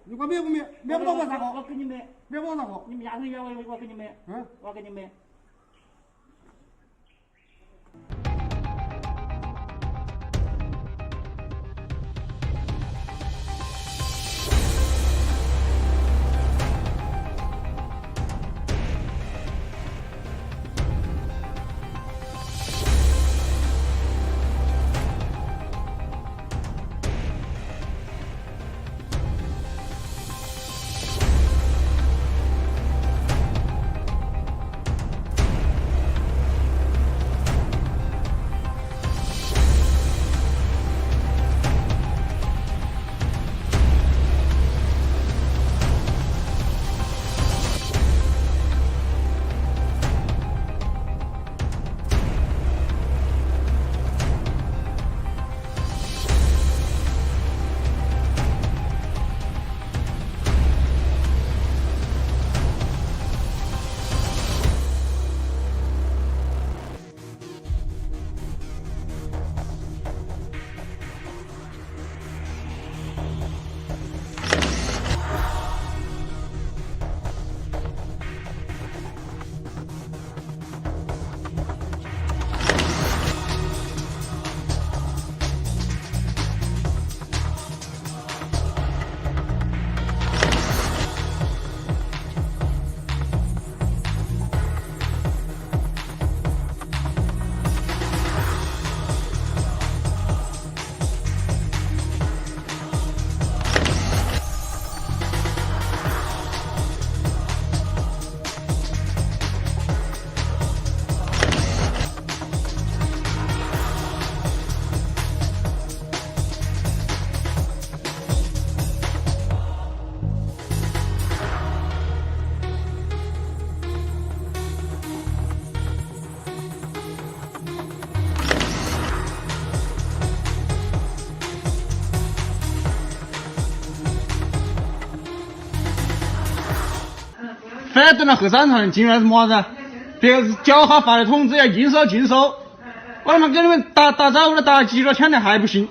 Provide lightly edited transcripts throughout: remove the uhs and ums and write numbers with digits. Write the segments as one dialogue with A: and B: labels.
A: 你给我灭不灭？灭不到我咋搞？
B: 我给你灭，
A: 灭不到咋搞？
B: 你们家人约我给你灭，我给你灭。
C: 反等了后三场进来是么子？别个脚下发的通知要禁收禁收，我他妈给你们打招呼了，打几个枪的还不行？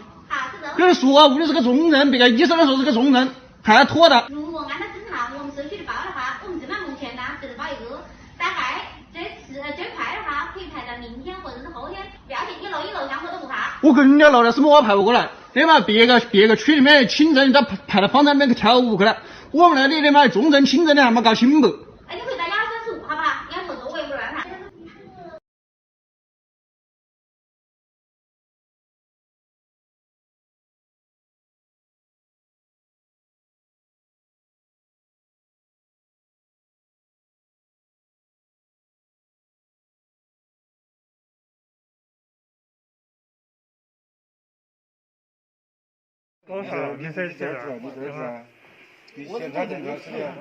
C: 跟人说啊，屋里是个重症，别个医生都说是个重症，还拖的。
D: 如果按照正常我们社区的报的话，我们正常目前呢只是报一个，大概最快的话可以排到明天或者是后天，不要紧，一楼厢我都不怕。
C: 我跟你楼的是我派不过来，对嘛？别个区里面轻症都派到方舱里面去跳舞去了，我们那里的嘛重症轻症的还没搞清不？
D: 哎，你回到235好不好？235我也不乱看。
E: 多少？你才知道，你这是。你现在正常时间，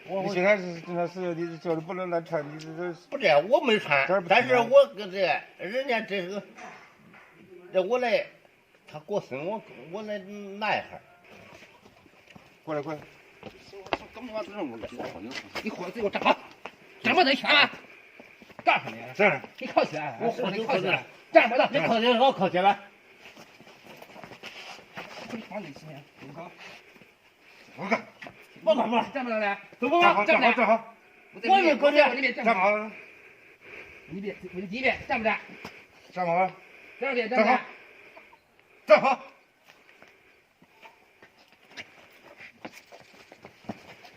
E: 你现在是正常时间，你叫你不能乱传，你这
F: 不是我没传，但是我跟这人家这个，我来，他过生我来拿一下。
E: 过来过来。
F: 干嘛这么的？你活给我站好，站不得全了。干什么呀？
E: 这
F: 你靠起来，我活你靠起来，站不得，你靠起来，我靠起来。你放你心里，好。
E: 我干，
F: 我干嘛？站不得了，走不了，
E: 站好。
F: 我也搁这，
E: 站好。
F: 你别，我第一遍站不站？
E: 站好。
F: 第二遍站不站？
E: 站好。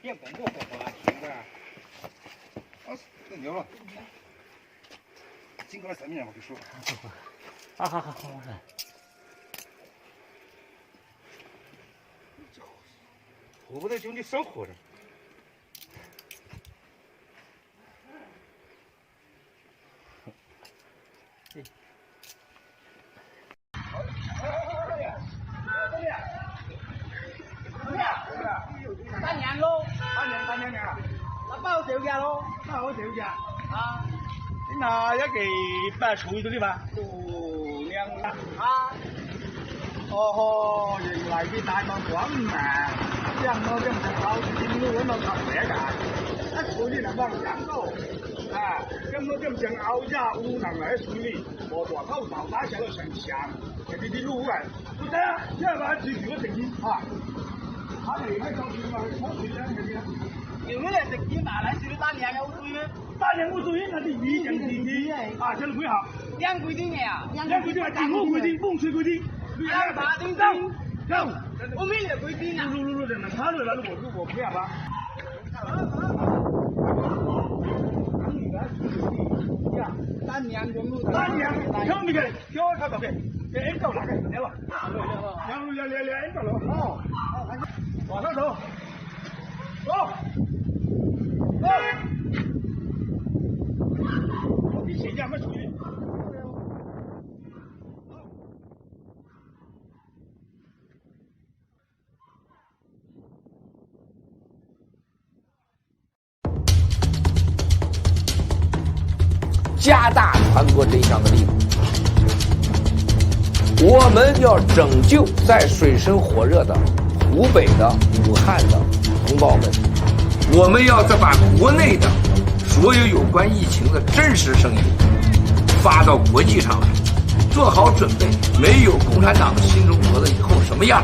F: 别跟我说话，兄弟。
E: 更牛了。经过了3年，我跟你说。
B: 好。
E: 活不得就你少活着。
B: 是。
C: 3年咯，3年啊，那包少價咯，包好少價啊。那一期8歲嗰啲嘛，都靚啦啊。哦，原來啲大麥廣嘛，這樣我這麼高進入我們搞這個，那處理能幫養狗啊，跟我這麼講熬家無能來處理，我多口早打下了很香，這啲路啊，不得，要不然自己個責任啊。他離開上去嘛，我隨便嗰啲。有咩食煙拿來處理3年有罪咩？3年冇罪，那是以前自己啊，這裡會好。兩規定嘅呀，兩規定係政府規定，風水規定。兩法定走，我沒有規定啊。路，人們他來了，我不要吧。3年用路，3年，聽唔見？聽我講嘅，你走哪個？來了，兩走了。哦，往上走，走。我比谁家没出去。
G: 加大传播真相的力度，我们要拯救在水深火热的湖北的武汉的同胞们，我们要再把国内的所有有关疫情的真实声音发到国际上来，做好准备，没有共产党的新中国的以后什么样？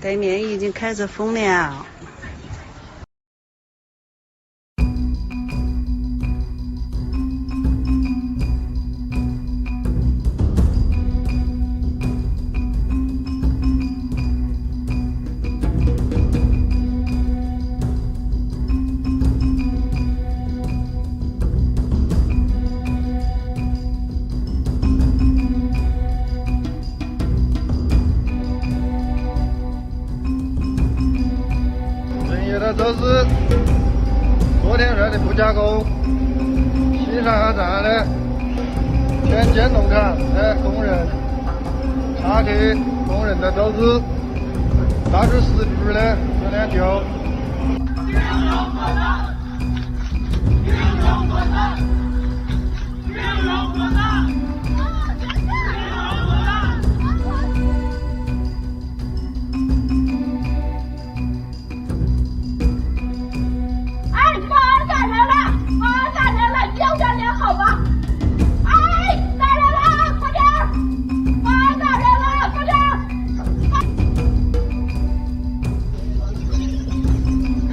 H: 对面已经开着风了。
E: 都是昨天说的不加工，西山河站的全监农场的工人查去工人的走资，拿出4只的这2条。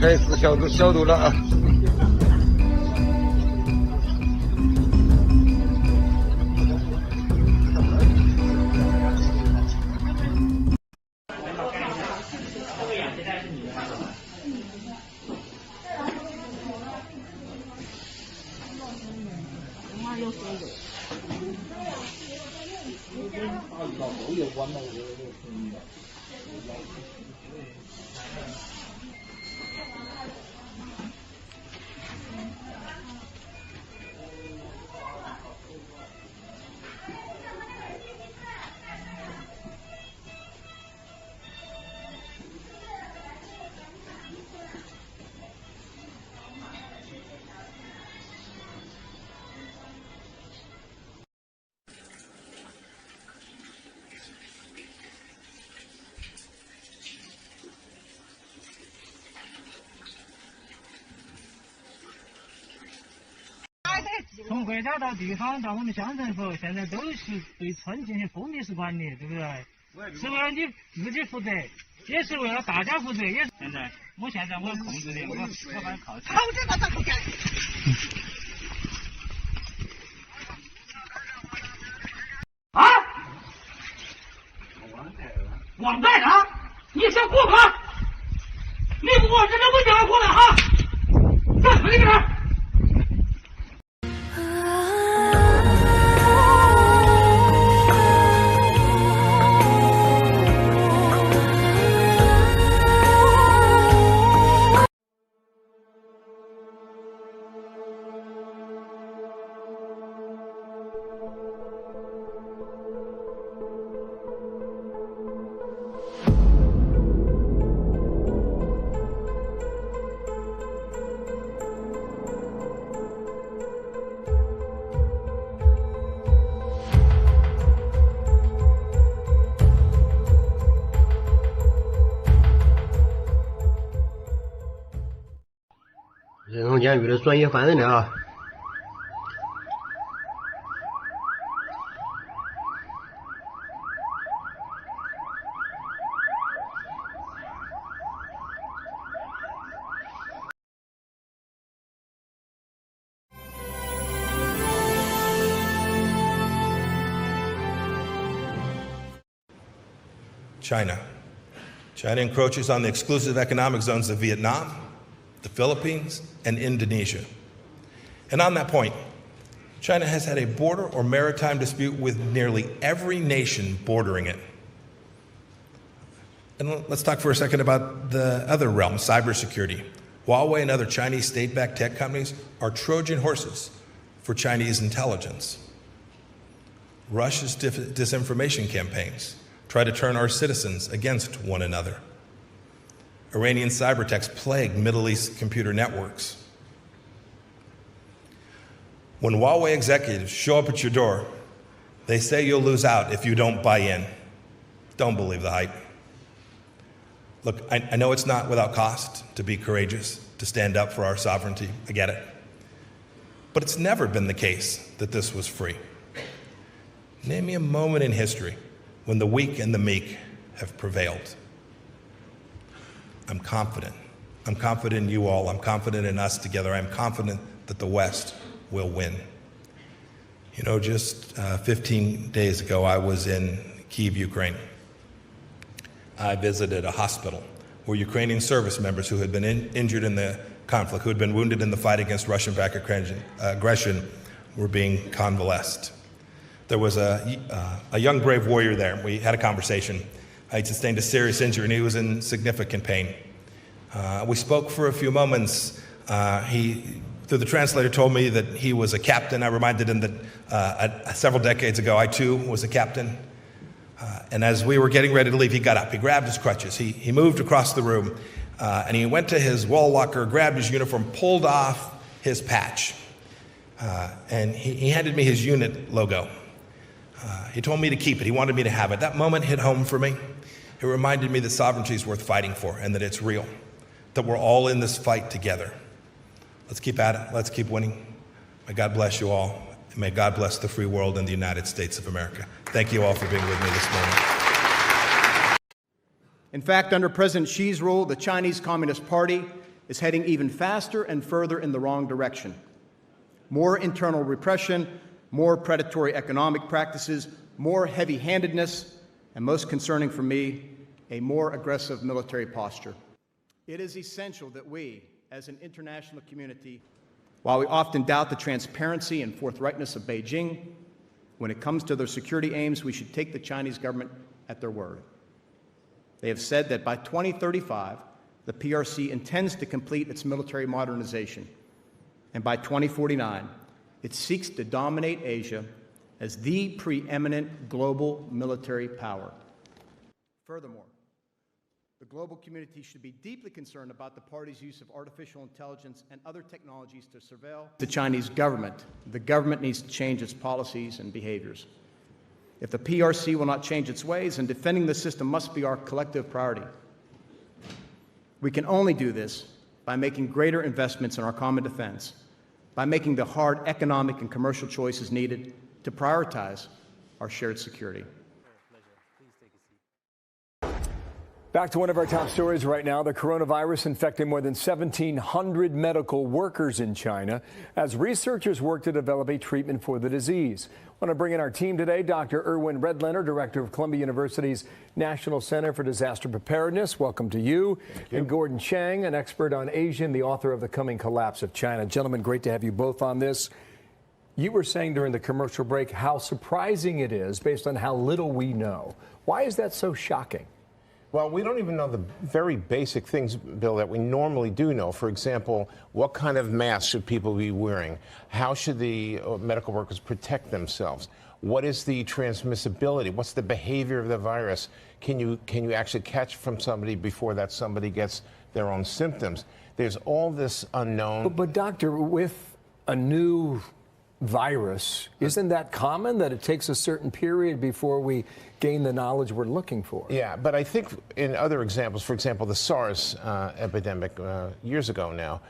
E: 开始消毒了啊！
B: 从国家到地方到我们乡政府，现在都是对村进行封闭式管理，对不对？是为了你自己负责，也是为了大家负责，也是。现在我控制的，我把它靠近。好，这个咋不干？啊！完蛋了！你想过吗？你我这都不讲过了哈！干什么你们？
F: 人从监狱的专业犯人的啊。
I: China. China encroaches on the exclusive economic zones of Vietnam, the Philippines, and Indonesia. And on that point, China has had a border or maritime dispute with nearly every nation bordering it. And let's talk for a second about the other realm, cybersecurity. Huawei and other Chinese state-backed tech companies are Trojan horses for Chinese intelligence. Russia's disinformation campaigns try to turn our citizens against one another. Iranian cyber attacks plague Middle East computer networks. When Huawei executives show up at your door, they say you'll lose out if you don't buy in. Don't believe the hype. Look, I know it's not without cost to be courageous, to stand up for our sovereignty. I get it. But it's never been the case that this was free. Name me a moment in history when the weak and the meek have prevailed. I'm confident. I'm confident in you all. I'm confident in us together. I'm confident that the West will win. You know, just 15 days ago, I was in Kyiv, Ukraine. I visited a hospital where Ukrainian service members who had been injured in the conflict, who had been wounded in the fight against Russian-backed aggression, were being convalesced. There was a young, brave warrior there. We had a conversation. He sustained a serious injury, and he was in significant pain. We spoke for a few moments, He, through the translator, told me that he was a captain. I reminded him that several decades ago, I too was a captain. And as we were getting ready to leave, he got up. He grabbed his crutches. He moved across the room, and he went to his wall locker, grabbed his uniform, pulled off his patch, and he handed me his unit logo. He told me to keep it. He wanted me to have it. That moment hit home for me. It reminded me that sovereignty is worth fighting for and that it's real, that we're all in this fight together. Let's keep at it. Let's keep winning. May God bless you all. And may God bless the free world and the United States of America. Thank you all for being with me this morning.
J: In fact, under President Xi's rule, the Chinese Communist Party is heading even faster and further in the wrong direction. More internal repression, more predatory economic practices, more heavy-handedness, and most concerning for me, a more aggressive military posture. It is essential that we, as an international community, while we often doubt the transparency and forthrightness of Beijing, when it comes to their security aims, we should take the Chinese government at their word. They have said that by 2035, the PRC intends to complete its military modernization, and by 2049, it seeks to dominate Asia as the preeminent global military power. Furthermore, the global community should be deeply concerned about the party's use of artificial intelligence and other technologies to surveil the Chinese government. The government needs to change its policies and behaviors. If the PRC will not change its ways, then defending the system must be our collective priority. We can only do this by making greater investments in our common defense, by making the hard economic and commercial choices needed to prioritize our shared security.
K: Back to one of our top stories right now. The coronavirus infecting more than 1,700 medical workers in China as researchers work to develop a treatment for the disease. I want to bring in our team today, Dr. Erwin Redlener, director of Columbia University's National Center for Disaster Preparedness. Welcome to you. And Gordon Chang, an expert on Asia and the author of The Coming Collapse of China. Gentlemen, great to have you both on this. You were saying during the commercial break how surprising it is based on how little we know. Why is that so shocking?
L: Well, we don't even know the very basic things, Bill, that we normally do know. For example, what kind of mask should people be wearing? How should the medical workers protect themselves? What is the transmissibility? What's the behavior of the virus? Can you actually catch from somebody before that somebody gets their own symptoms? There's all this unknown.
K: But doctor, with a new virus, isn't that common that it takes a certain period before we gain the knowledge we're looking for?
L: Yeah, but I think in other examples, for example, the SARS epidemic years ago now,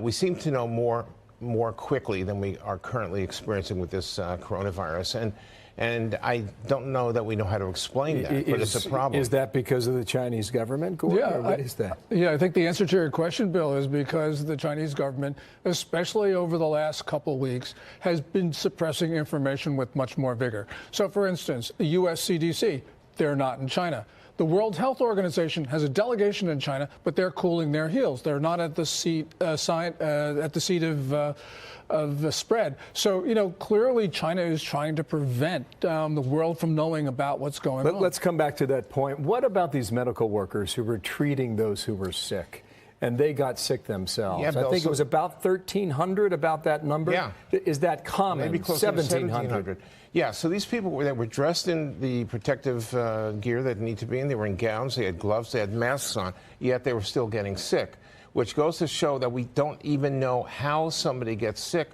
L: we seem to know more quickly than we are currently experiencing with this coronavirus. And I don't know that we know how to explain that, but it's a problem.
K: Is that because of the Chinese government, Gordon?
M: Yeah,
K: what is that?
M: Yeah, I think the answer to your question, Bill, is because the Chinese government, especially over the last couple of weeks, has been suppressing information with much more vigor. So, for instance, the U.S. CDC, they're not in China. The World Health Organization has a delegation in China, but they're cooling their heels. They're not at the seat of the spread. So, you know, clearly China is trying to prevent the world from knowing about what's going on.
K: Let's come back to that point. What about these medical workers who were treating those who were sick? And they got sick themselves.
L: Yeah, Bill,
K: I think it was about 1,300, about that number.
L: Yeah.
K: Is that common?
L: Maybe close to 1,700. Yeah, so these people that were dressed in the protective gear that need to be in. They were in gowns, they had gloves, they had masks on, yet they were still getting sick, which goes to show that we don't even know how somebody gets sick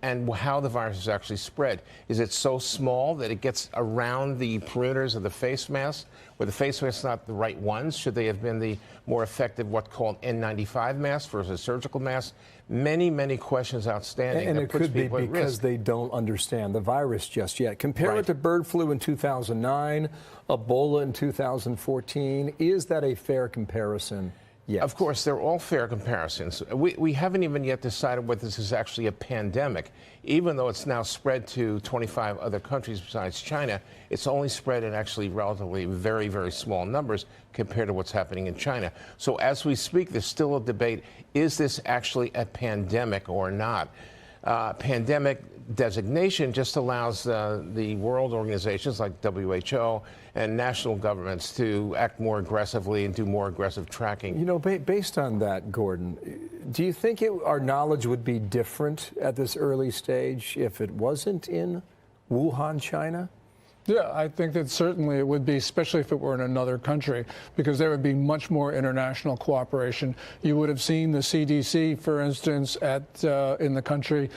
L: and how the virus is actually spread. Is it so small that it gets around the perimeters of the face mask? Were the face masks not the right ones? Should they have been the more effective, what's called N95 masks versus surgical masks? Many, many questions outstanding.
K: And it could be because they don't understand the virus just yet. Compare it to bird flu in 2009, Ebola in 2014. Is that a fair comparison? Yes.
L: Of course, they're all fair comparisons. We haven't even yet decided whether this is actually a pandemic. Even though it's now spread to 25 other countries besides China, it's only spread in actually relatively very, very small numbers compared to what's happening in China. So as we speak, there's still a debate, is this actually a pandemic or not? pandemic designation just allows the world organizations like WHO and national governments to act more aggressively and do more aggressive tracking.
K: You know, based on that, Gordon, do you think our knowledge would be different at this early stage if it wasn't in Wuhan, China?
M: Yeah, I think that certainly it would be, especially if it were in another country, because there would be much more international cooperation. You would have seen the CDC, for instance, in the country,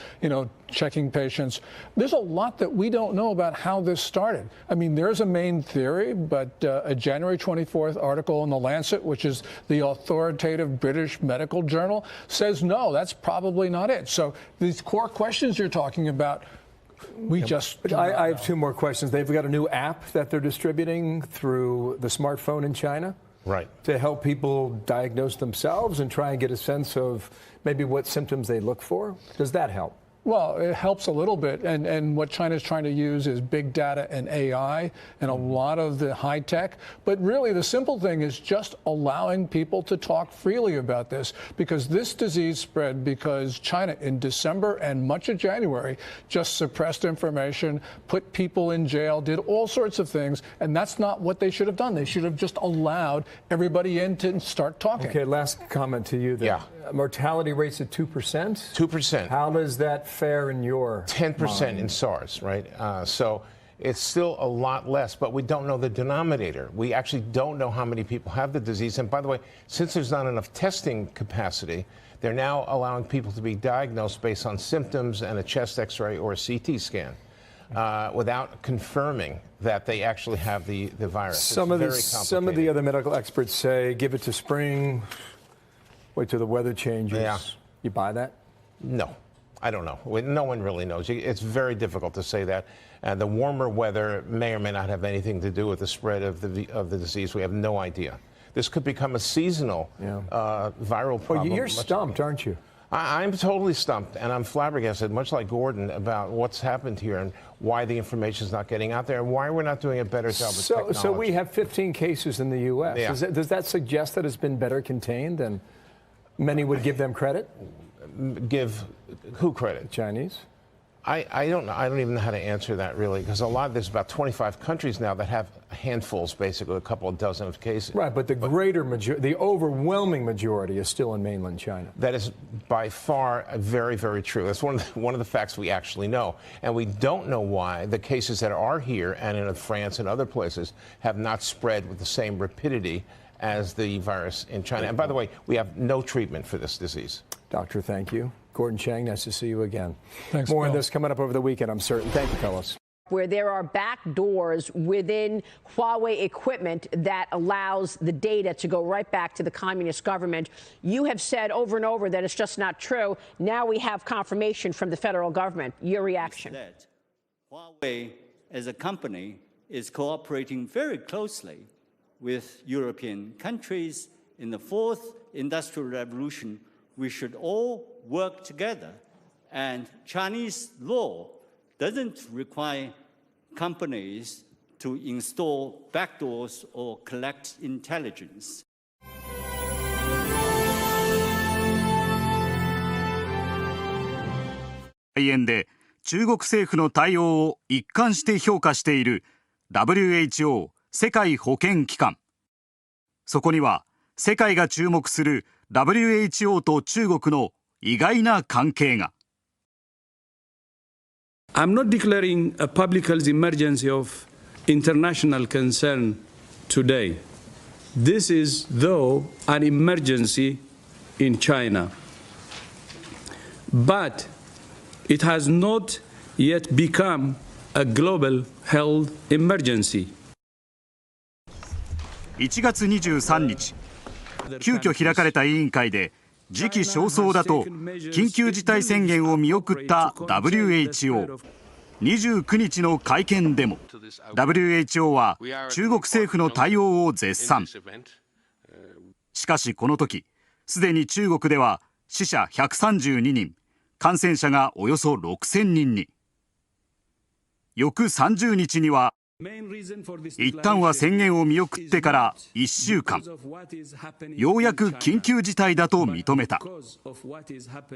M: checking patients. There's a lot that we don't know about how this started. I mean, there's a main theory, but a January 24th article in The Lancet, which is the authoritative British medical journal, says no, that's probably not it. So these core questions you're talking about,
K: I have two more questions. They've got a new app that they're distributing through the smartphone in China.
L: Right.
K: To help people diagnose themselves and try and get a sense of maybe what symptoms they look for. Does that help?
M: Well, it helps a little bit, and what China's trying to use is big data and AI and a lot of the high tech. But really, the simple thing is just allowing people to talk freely about this, because this disease spread because China in December and much of January just suppressed information, put people in jail, did all sorts of things, and that's not what they should have done. They should have just allowed everybody in to start talking.
K: Okay, last comment to you then.
L: Yeah.
K: Mortality rates at 2%?
L: 2%.
K: How does that fare in your
L: 10%
K: mind?
L: in SARS, right? So it's still a lot less, but we don't know the denominator. We actually don't know how many people have the disease. And by the way, since there's not enough testing capacity, they're now allowing people to be diagnosed based on symptoms and a chest X-ray or a CT scan. Without confirming that they actually have the virus.
K: Some of the other medical experts say give it to spring, wait till the weather changes.
L: Yeah.
K: You buy that?
L: No, I don't know. No one really knows. It's very difficult to say that. And the warmer weather may or may not have anything to do with the spread of the disease. We have no idea. This could become a seasonal viral problem.
K: Well, you're stumped, aren't you?
L: I'm totally stumped, and I'm flabbergasted, much like Gordon, about what's happened here and why the information is not getting out there and why we're not doing a better job with technology.
K: So we have 15 cases in the U.S.
L: Yeah.
K: Does that suggest that it's been better contained than many would give them credit?
L: Give who credit?
K: Chinese?
L: I don't know. I don't even know how to answer that, really, because there's about 25 countries now that have handfuls, basically, a couple of dozen of cases.
K: Right, but the overwhelming majority is still in mainland China.
L: That is by far very, very true. That's one of the facts we actually know. And we don't know why the cases that are here and in France and other places have not spread with the same rapidity as the virus in China. And by the way, we have no treatment for this disease.
K: Doctor, thank you. Gordon Chang, nice to see you again.
M: Thanks,
K: More
M: Bill.
K: on this coming up over the weekend, I'm certain. Thank you, fellas.
N: Where there are back doors within Huawei equipment that allows the data to go right back to the communist government. You have said over and over that it's just not true. Now we have confirmation from the federal government. Your reaction?
O: That Huawei, as a company, is cooperating very closely with European countries. In the fourth industrial revolution, we should all work together. And Chinese law doesn't require companies to install backdoors or collect intelligence.
P: 会見で中国政府の対応を一貫して評価している WHO 世界保健機関。そこには世界が注目する WHO と中国の意外な関係が。
Q: I'm not declaring a public health emergency of international concern today. This is, though, an emergency in China. But it has not yet become a global health emergency.
P: 1月23日、急遽開かれた委員会で時期尚早だと緊急事態宣言を見送った WHO。29日の会見でも WHO は中国政府の対応を絶賛。しかしこの時すでに中国では死者132人、感染者がおよそ6000人に。翌30日には一旦は宣言を見送ってから1週間、ようやく緊急事態だと認めた。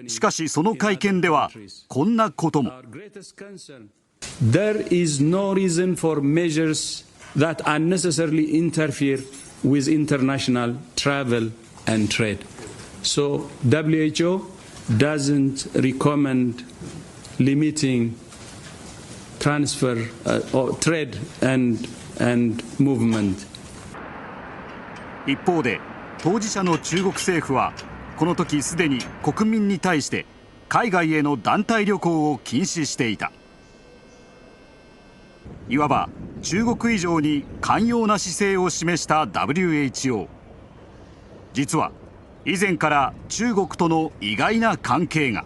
P: しかしその会見ではこんなことも。
Q: There is no reason for measures that unnecessarily interfere with international travel and trade. So WHO doesn't recommend limiting transfer or trade and movement.
P: 一方で当事者の中国政府はこの時すでに国民に対して海外への団体旅行を禁止していた。いわば中国以上に寛容な姿勢を示した WHO。 実は以前から中国との意外な関係が。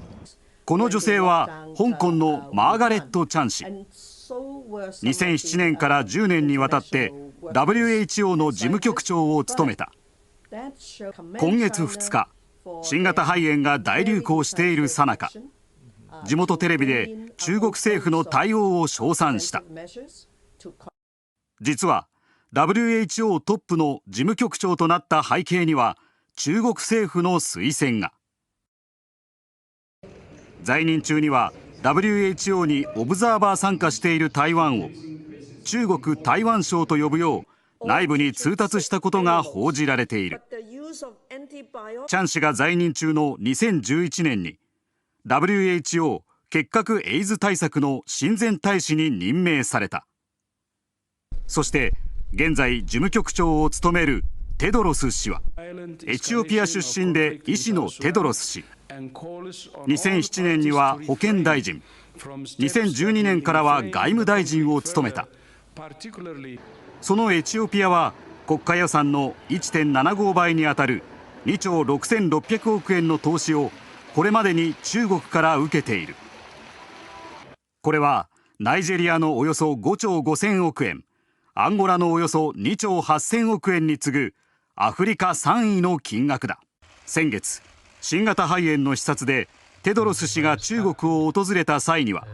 P: この女性は香港のマーガレット・チャン氏。2007年から10年にわたって WHO の事務局長を務めた。今月2日、新型肺炎が大流行している最中、地元テレビで中国政府の対応を称賛した。実は WHO トップの事務局長となった背景には中国政府の推薦が。在任中には WHO にオブザーバー参加している台湾を中国台湾省と呼ぶよう内部に通達したことが報じられている。チャン氏が在任中の2011年に WHO 結核エイズ対策の親善大使に任命された。そして現在事務局長を務めるテドロス氏はエチオピア出身で医師のテドロス氏。2007年には保健大臣、2012年からは外務大臣を務めた。そのエチオピアは国家予算の 1.75 倍にあたる2兆6600億円の投資をこれまでに中国から受けている。これはナイジェリアのおよそ5兆5000億円、アンゴラのおよそ2兆8000億円に次ぐアフリカ3位の金額だ。先月新型肺炎の視察でテドロス氏が中国を訪れた際には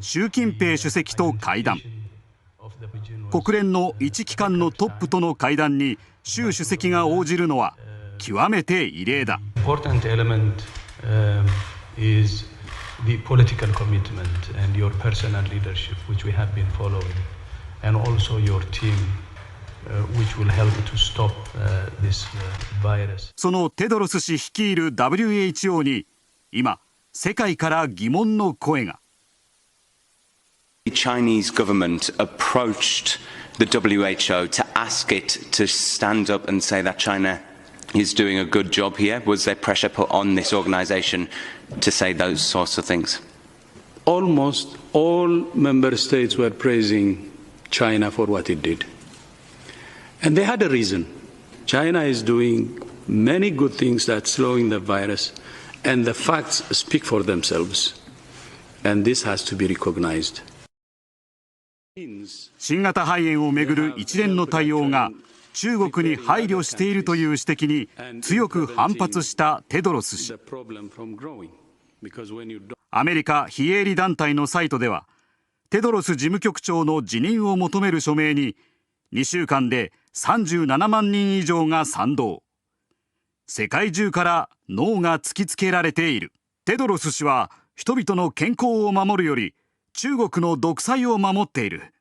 P: 習近平主席と会談。国連の一機関のトップとの会談に習主席が応じるのは極めて異例だ。
Q: Important element is the political commitment and your personal leadership, which we have been following, and also your team, which will help to stop this virus.
P: そのテドロス氏率いる WHO に今世界から疑問の声が。
R: The Chinese government approached the WHO to ask it to stand up and say that China is doing a good job here. Was there pressure put on this organization to say those sorts of things?
Q: Almost all member states were praising China for what it did. And they had a reason. China is doing many good things that's slowing the virus, and the facts speak for themselves. And this has to be recognized.
P: 新型肺炎をめぐる一連の対応が中国に配慮しているという指摘に強く反発したテドロス氏。アメリカ非営利団体のサイトではテドロス事務局長の辞任を求める署名に2週間で37万人以上が賛同。世界中からノーが突きつけられている。テドロス氏は人々の健康を守るより中国の独裁を守っている。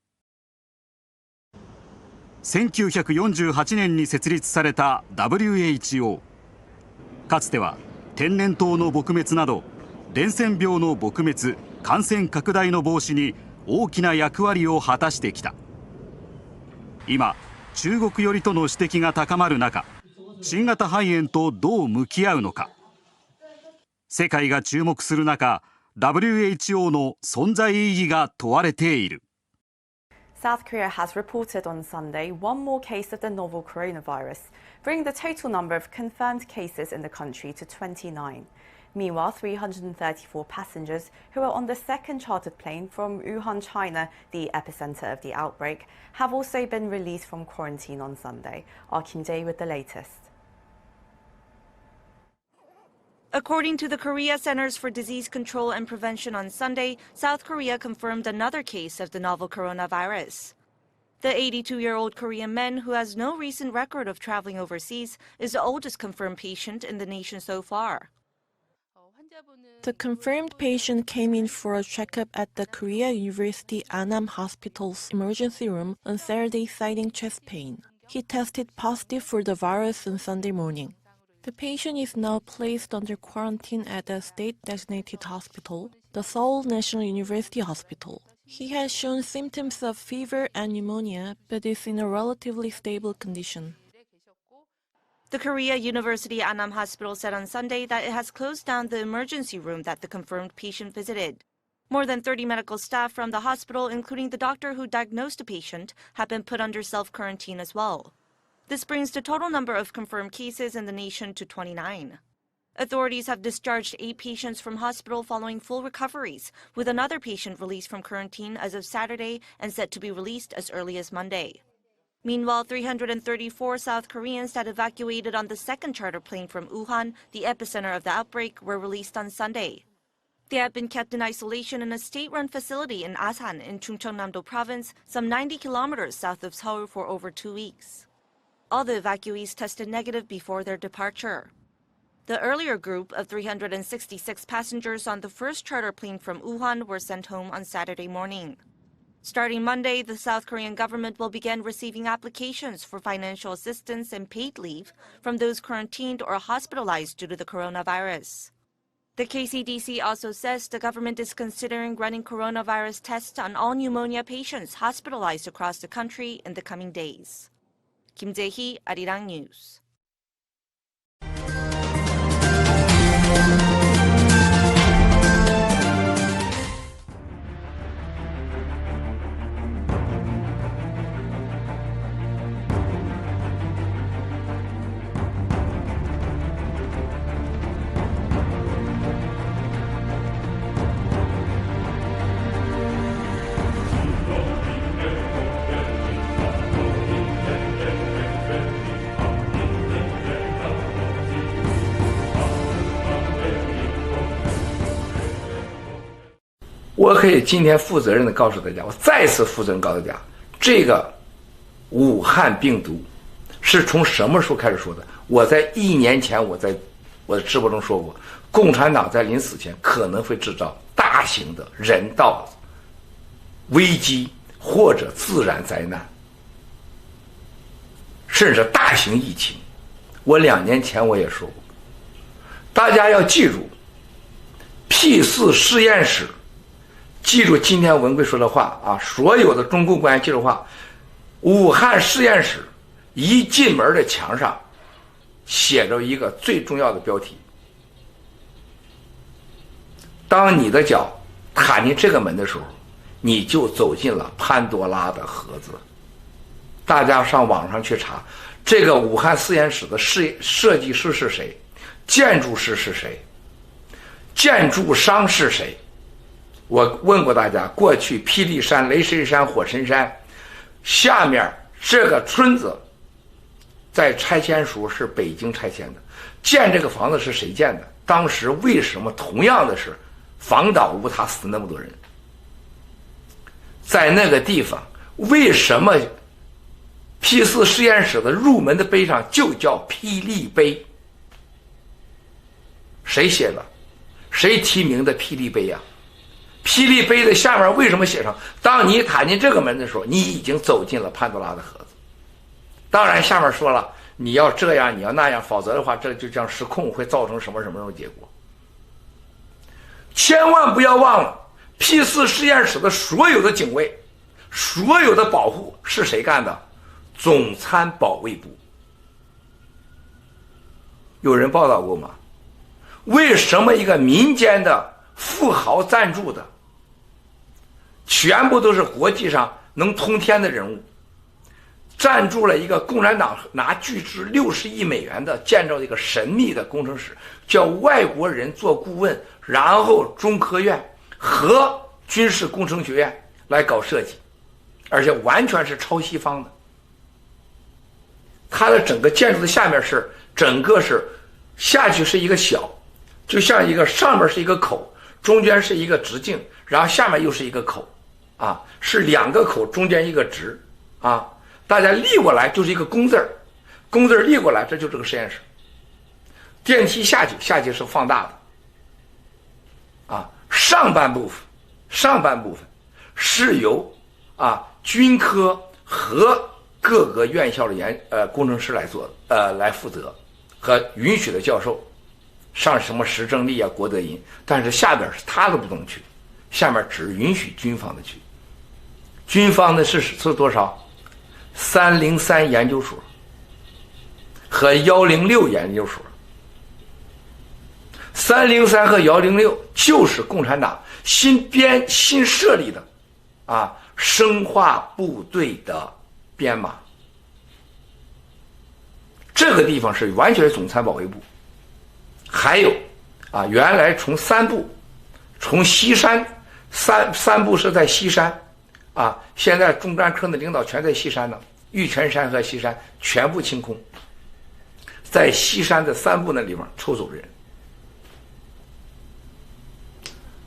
P: 1948年に設立された WHO。 かつては天然痘の撲滅など伝染病の撲滅、感染拡大の防止に大きな役割を果たしてきた。今中国寄りとの指摘が高まる中、新型肺炎とどう向き合うのか。世界が注目する中、WHO の存在意義が問われている。
S: South Korea has reported on Sunday one more case of the novel coronavirus, bringing the total number of confirmed cases in the country to 29. Meanwhile, 334 passengers who were on the second chartered plane from Wuhan, China, the epicenter of the outbreak, have also been released from quarantine on Sunday. Our Kim Jae with the latest.
T: According to the Korea Centers for Disease Control and Prevention on Sunday, South Korea confirmed another case of the novel coronavirus. The 82-year-old Korean man, who has no recent record of traveling overseas, is the oldest confirmed patient in the nation so far.
U: The confirmed patient came in for a checkup at the Korea University Annam Hospital's emergency room on Saturday, citing chest pain. He tested positive for the virus on Sunday morning. The patient is now placed under quarantine at a state-designated hospital, the Seoul National University Hospital. He has shown symptoms of fever and pneumonia, but is in a relatively stable condition.
T: The Korea University Annam Hospital said on Sunday that it has closed down the emergency room that the confirmed patient visited. More than 30 medical staff from the hospital, including the doctor who diagnosed the patient, have been put under self-quarantine as well. This brings the total number of confirmed cases in the nation to 29. Authorities have discharged 8 patients from hospital following full recoveries, with another patient released from quarantine as of Saturday and set to be released as early as Monday. Meanwhile, 334 South Koreans that evacuated on the second charter plane from Wuhan, the epicenter of the outbreak, were released on Sunday. They have been kept in isolation in a state-run facility in Asan in Chungcheongnam-do province, some 90 kilometers south of Seoul, for over 2 weeks. All the evacuees tested negative before their departure. The earlier group of 366 passengers on the first charter plane from Wuhan were sent home on Saturday morning. Starting Monday, the South Korean government will begin receiving applications for financial assistance and paid leave from those quarantined or hospitalized due to the coronavirus. The KCDC also says the government is considering running coronavirus tests on all pneumonia patients hospitalized across the country in the coming days. Kim Jae-hee, Arirang News.
G: 我可以今天负责任的告诉大家，我再次负责任告诉大家，这个武汉病毒是从什么时候开始说的？我在1年前，我在我的直播中说过，共产党在临死前可能会制造大型的人道危机或者自然灾难，甚至大型疫情。我2年前我也说过，大家要记住 P4 实验室。记住今天文贵说的话啊，所有的中共官员记住话，武汉实验室一进门的墙上写着一个最重要的标题：当你的脚踏进这个门的时候，你就走进了潘多拉的盒子。大家上网上去查，这个武汉实验室的设计师是谁，建筑师是谁，建筑商是谁。我问过大家，过去霹雳山、雷神山、火神山下面这个村子在拆迁时候是北京拆迁的，建这个房子是谁建的？当时为什么同样的是房倒屋塌死那么多人？在那个地方，为什么 P4 实验室的入门的碑上就叫霹雳碑？谁写的？谁提名的霹雳碑呀？霹雳碑的下面为什么写上当你踏进这个门的时候，你已经走进了潘多拉的盒子？当然下面说了，你要这样你要那样，否则的话这就将失控，会造成什么什么结果。千万不要忘了 P4 实验室的所有的警卫，所有的保护是谁干的？总参保卫部。有人报道过吗？为什么一个民间的富豪赞助的，全部都是国际上能通天的人物，赞助了一个共产党拿巨资60亿美元的建造一个神秘的工程师，叫外国人做顾问，然后中科院和军事工程学院来搞设计，而且完全是抄西方的。它的整个建筑的下面是整个是下去是一个小，就像一个上面是一个口，中间是一个直径，然后下面又是一个口，啊，是2个口中间一个直，啊，大家立过来就是一个工字儿，工字儿立过来，这就是个实验室。电梯下去是放大的，啊，上半部分是由军科和各个院校的工程师来负责，和允许的教授，上什么石正丽啊、郭德银，但是下边是他都不能去，下面只允许军方的去。军方的是多少？303研究所和106研究所。303和106就是共产党新设立的生化部队的编码。这个地方是完全是总参保卫部。还有原来从三部，从西山三部是在西山现在中专科的领导全在西山呢，玉泉山和西山全部清空，在西山的三部那地方抽走人。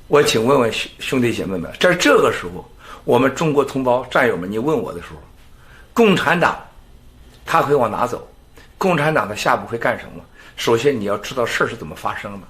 G: 我请问问兄弟姐妹们，在这个时候，我们中国同胞战友们，你问我的时候，共产党他会往哪走？共产党的下步会干什么？首先你要知道事儿是怎么发生的。